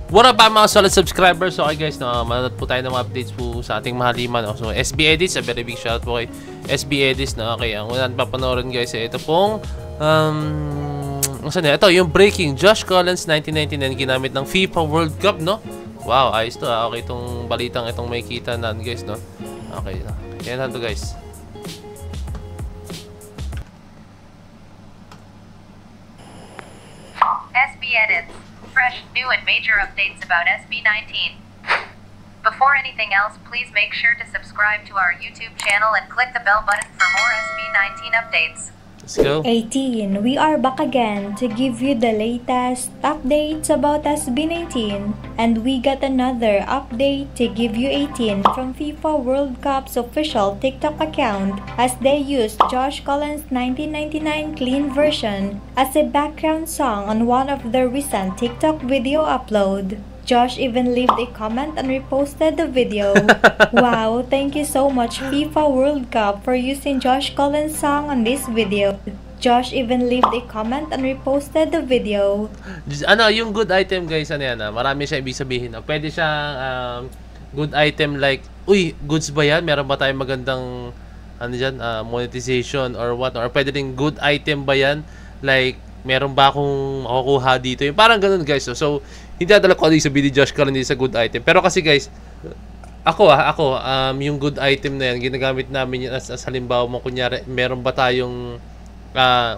What up mga solid subscribers? Okay guys, no, manood po tayo ng mga updates po sa ating mahaliman. No? So SB Edits, a very big shout po kay SB Edits. No? Okay, ang unang papanoorin guys, ito pong ito yung breaking Josh Collins 1999 ginamit ng FIFA World Cup, no? Wow, ayos to. Okay, itong balitang itong may kita na guys, no? Okay, no? Yan to guys. SB Edits. Fresh, new, and major updates about SB19. Before anything else, please make sure to subscribe to our YouTube channel and click the bell button for more SB19 updates. Let's go. 18. We are back again to give you the latest updates about SB19, and we got another update to give you 18 from FIFA World Cup's official TikTok account as they used Josh Collins' 1999 clean version as a background song on one of their recent TikTok video upload. Josh even left a comment and reposted the video. Wow, thank you so much FIFA World Cup for using Josh Collins' song on this video. Josh even left a comment and reposted the video. Yung good item guys, marami siya ibig sabihin. Pwede siyang good item like, uy, goods ba yan? Meron ba tayong magandang monetization or what? Or pwede rin good item ba yan? Like, meron ba akong makukuha dito? Yung parang ganun guys. So hindi nadala ko sa video Josh Collins sa good item. Pero kasi guys, ako yung good item na yan, ginagamit namin yan as halimbawa mo, kunyari, meron ba tayong,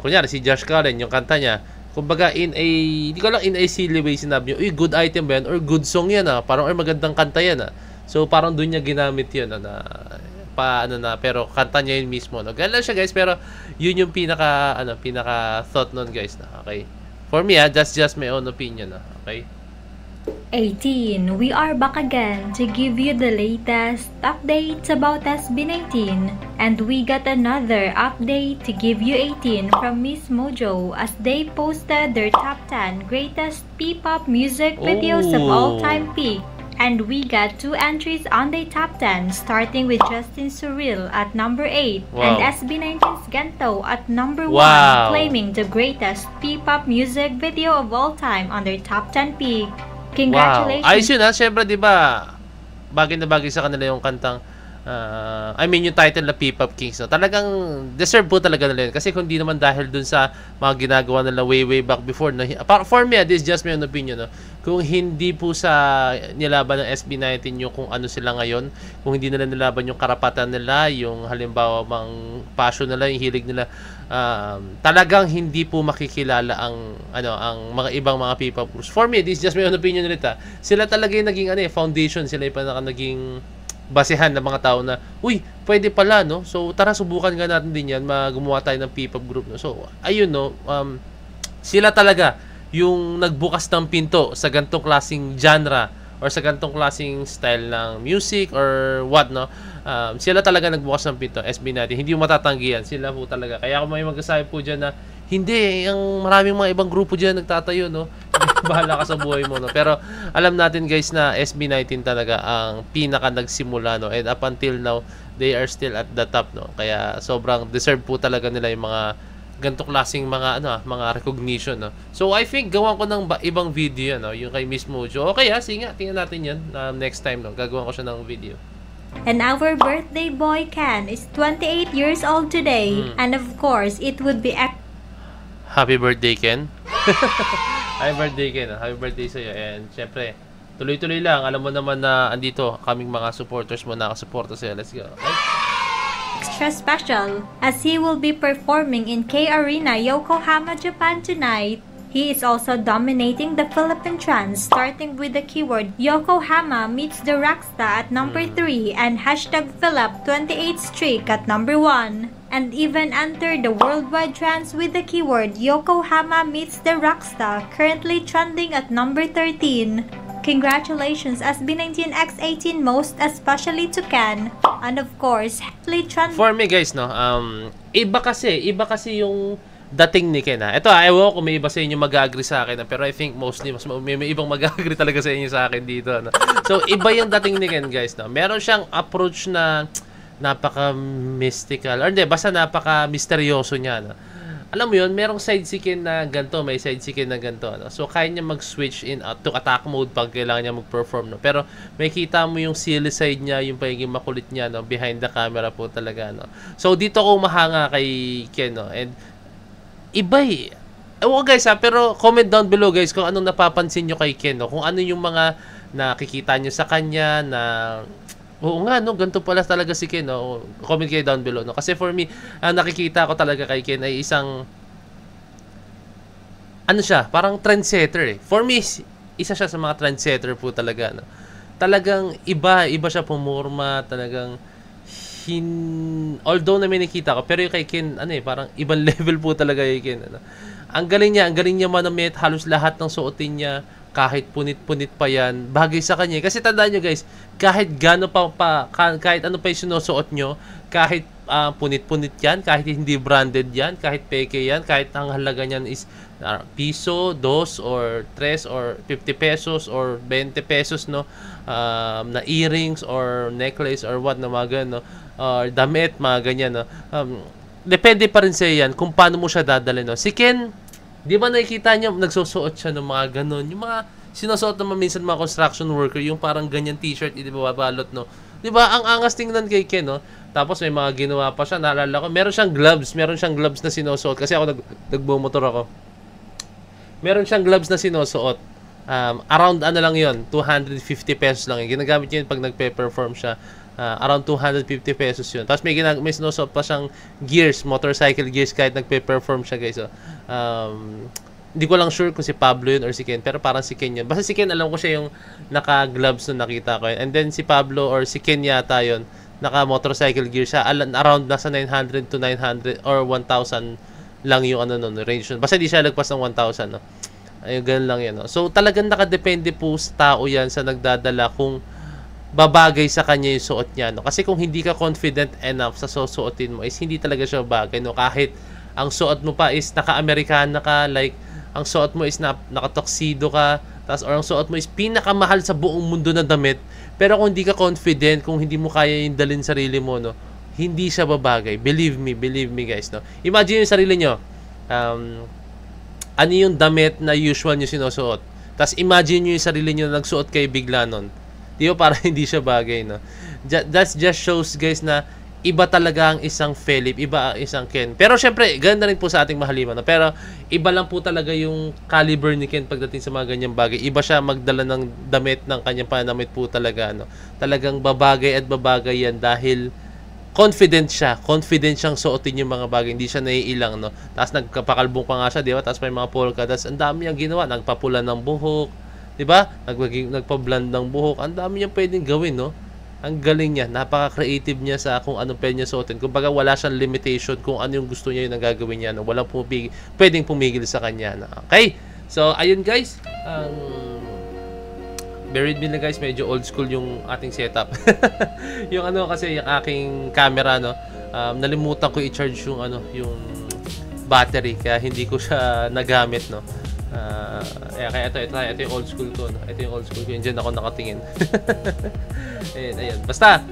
kunyari si Josh Collins, yung kanta niya, kumbaga hindi ko lang in a silly way sinabi niyo, uy, good item ba yan? Or good song yan parang or magandang kanta yan So parang doon niya ginamit yun pero kanta niya yun mismo. Ganun lang siya guys, pero yun yung pinaka thought nun guys okay. For me that's just my own opinion okay. 18. We are back again to give you the latest updates about SB19, and we got another update to give you 18 from Miss Mojo as they posted their top 10 greatest P-pop music videos of all time peak. And we got 2 entries on the top 10, starting with Justin Surreal at number 8 and SB19's Gento at number 1, claiming the greatest P-pop music video of all time on their top 10 peak. Congratulations! Wow. Ayos yun Siyempre diba, bagay na bagay sa kanila yung kantang yung title na P-pop Kings Talagang deserve po talaga nila yun. Kasi kung di naman dahil dun sa mga ginagawa nila way back before for me, this is just my own opinion Kung hindi po sa nilaban ng SB19 yung kung ano sila ngayon, kung hindi nila nilaban yung karapatan nila, yung halimbawa mang passion nila, yung hilig nila, talagang hindi po makikilala ang mga ibang mga P-pop groups. For me, this is just my own opinion nila. Sila talaga yung naging foundation, sila yung naging basehan ng mga tao na, uy, pwede pala, no? So, tara, subukan nga natin din yan, gumawa tayo ng P-pop group, no? So, ayun, no? Sila talaga yung nagbukas ng pinto sa gantong klaseng genre or sa gantong klaseng style ng music or what, no? Sila talaga nagbukas ng pinto, SB natin. Hindi mo matatanggi yan. Sila po talaga. Kaya kung may magsasabi po dyan na, hindi, ang maraming mga ibang grupo dyan nagtatayo, no? Bahala ka sa buhay mo, no? Pero alam natin guys na SB19 talaga ang pinaka nagsimula, no? And up until now, they are still at the top, no? Kaya sobrang deserve po talaga nila yung mga ganito klaseng mga mga recognition, no? So I think gawan ko ng ibang video, no? Yung kay Miss Mojo. Okay sige nga, tingnan natin yan next time, no? Gagawan ko siya ng video. And our birthday boy Ken is 28 years old today, and of course it would be happy birthday Ken. Happy birthday Ken. Happy birthday sa'yo. And syempre, tuloy-tuloy lang. Alam mo naman na andito kaming mga supporters mo nakasuporta sa'yo. Let's go. Okay? Extra special as he will be performing in K Arena, Yokohama, Japan tonight. He is also dominating the Philippine trends, starting with the keyword Yokohama meets the Rockstar at number 3 and #Philip 28 streak at number 1. And even entered the worldwide trends with the keyword Yokohama meets the Rockstar, currently trending at number 13. Congratulations SB19X18 most especially to Ken, and of course, for me guys, no, iba kasi yung dating ni Ken Ito, ewan ko may iba sa inyo mag-agree sa akin pero I think mostly may ibang mag-agree talaga sa inyo sa akin dito, no? So iba yung dating ni Ken guys, no? Meron siyang approach na napaka-mystical or hindi, basta napaka-misteryoso niya, no? alam mo yun, merong side si Ken na ganito, may side si Ken na ganito, ano? So, kaya niya mag-switch in to attack mode pag kailangan niya mag-perform, no? Pero, may kita mo yung silly side niya, yung pagiging makulit niya, no? Behind the camera po talaga, no? So, dito ako mahanga kay Ken, no? And, iba eh. Ewan guys ha, pero comment down below guys kung anong napapansin nyo kay Ken, no? Kung ano yung mga nakikita nyo sa kanya na oo nga, no, ganito pala talaga si Ken, no? Comment kayo down below, no? Kasi for me, nakikita ko talaga kay Ken ay isang ano siya, parang trendsetter eh. For me, isa siya sa mga trendsetter po talaga, no? Talagang iba siya pumorma, talagang although na may nakita ko, pero yung kay Ken, ano eh, parang ibang level po talaga yung Ken, ano? Ang galing niya manamit, halos lahat ng suotin niya, kahit punit-punit pa yan, bagay sa kanya. Kasi tandaan nyo guys, kahit kahit ano pa yung sinusuot nyo, kahit punit-punit yan, kahit hindi branded yan, kahit peke yan, kahit ang halaga niyan is piso, 2, or 3, or 50 pesos, or 20 pesos, no? Na earrings, or necklace, or what na mga ganun, no? Or damit, mga ganyan, no? Depende pa rin sa yan kung paano mo siya dadalhin, no? Si Ken, di ba nakikita niya, nagsusuot siya ng mga ganun, yung mga sinusuot naman minsan mga construction worker, yung parang ganyan t-shirt, di ba, babalot, no? Di ba, ang angas tingnan kay Ken, no? Tapos may mga ginawa pa siya, naalala ko, meron siyang gloves na sinusuot, kasi ako nagbumotor ako. Meron siyang gloves na sinusuot. Around ano lang yon, 250 pesos lang yun. Ginagamit niya yun pag nagpe-perform siya. Around 250 pesos yun. Tapos may sinusuot pa siyang gears, motorcycle gears kahit nagpe-perform siya guys. So, hindi ko lang sure kung si Pablo yun or si Ken, pero parang si Ken yun. Basta si Ken, alam ko siya yung naka-gloves na nakita ko yun. And then si Pablo or si Ken yata yun, naka-motorcycle gear siya. Around nasa 900 to 900 or 1,000 lang yung ano no, range. Basta hindi siya lagpas ng 1,000, no. Ayun, ganun lang yan, no. So talagang nakadepende po sa tao yan sa nagdadala kung babagay sa kanya yung suot niya, no. Kasi kung hindi ka confident enough sa susuotin mo is hindi talaga siya bagay, no. Kahit ang suot mo pa is naka-Amerikana ka, like ang suot mo is naka-tuxedo ka, tas or ang suot mo is pinakamahal sa buong mundo na damit, pero kung hindi ka confident, kung hindi mo kaya yung dalhin sarili mo, no, hindi siya babagay. Believe me guys, no. Imagine yung sarili nyo, ano yung damit na usual nyo sinusuot, tas imagine nyo yung sarili nyo na nagsuot kayo bigla nun, di ba, parang hindi siya bagay, no. That just shows guys na iba talaga ang isang Philip, iba ang isang Ken. Pero syempre, ganda rin po sa ating mahaliman, no? Pero iba lang po talaga yung caliber ni Ken pagdating sa mga ganyang bagay. Iba siya magdala ng damit ng kanyang panamit po talaga, no? Talagang babagay at babagay yan dahil confident siyang suotin yung mga bagay, hindi siya naiilang, no? Tapos nagpakalbong pa nga siya, di ba? Tapos may mga polka, tapos ang dami niyang ginawa, nagpapula ng buhok, di ba? Nagpa-blend ng buhok, ang dami niyang pwedeng gawin, no? Ang galing niya, napaka-creative niya sa kung anong pwede niya suotin. Kumbaga wala siyang limitation kung ano yung gusto niya yung nagagawin niya, no? Walang pwedeng pumigil sa kanya, no? Okay, so ayun guys, bear with me na guys, medyo old school yung ating setup. Yung ano kasi, yung aking camera, no, nalimutan ko i-charge yung ano, yung battery, kaya hindi ko siya nagamit, no. Kaya ito yung old school ko, no? Ito yung old school ko, yun dyan ako nakatingin. Ayan. Basta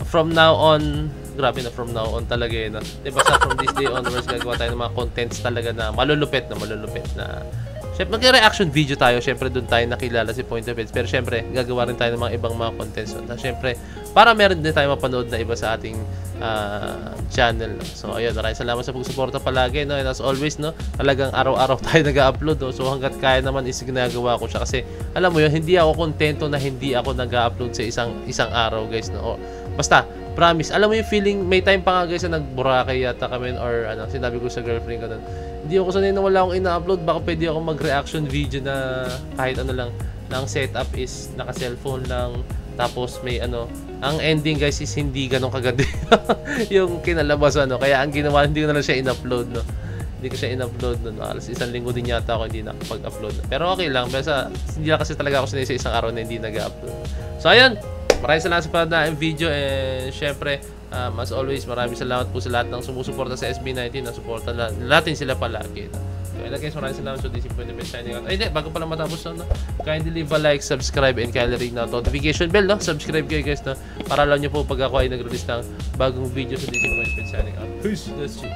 from now on, grabe na from now on talaga yun, no? Basta from this day onwards, gagawa tayo ng mga contents talaga na malulupit na syempre, mag-reaction video tayo. Syempre, doon tayo nakilala si Point of Heads. Pero syempre, gagawa rin tayo ng mga ibang mga contents. So, syempre, para meron din tayo mapanood na iba sa ating channel. So, ayun. Maraming salamat sa pagsuporta palagi, no? And as always, no? Talagang araw-araw tayo nag-upload, no? So, hanggat kaya naman is ginagawa ko siya. Kasi, alam mo yun, hindi ako kontento na hindi ako nag-upload sa isang araw, guys, no? Basta, promise. Alam mo yung feeling, may time pa nga, guys, na nag-Boracay yata kami or ano, sinabi ko sa girlfriend ko nun. Hindi ako sanay na wala akong ina-upload. Baka pwede ako mag-reaction video na kahit ano lang. Na ang setup is naka-cellphone lang. Tapos may ano. Ang ending guys is hindi ganun kaganda yung kinalabas, ano. Kaya ang ginawa, hindi ko na lang siya in-upload, no. Hindi ko siya in-upload, no. Alas isang linggo din yata ako hindi nakapag-upload, no. Pero okay lang. Basta hindi lang kasi talaga ako sanay sa isang araw na hindi nag-upload. So ayun. Maraming salamat sa panonood ng video. And syempre, as always, maraming salamat po sa lahat ng sumusuporta sa SB19 na suporta natin sila palagi. So, guys, maraming salamat. So, this is Point of Heads signing out. Ay, hindi, bago pala matapos, no? Kindly leave a like, subscribe, and kindly ring na notification bell, no? Subscribe kayo, guys, no? Para alam nyo po pag ako ay nag-release ng bagong video. So, this is Point of Heads signing out. Peace! That's it.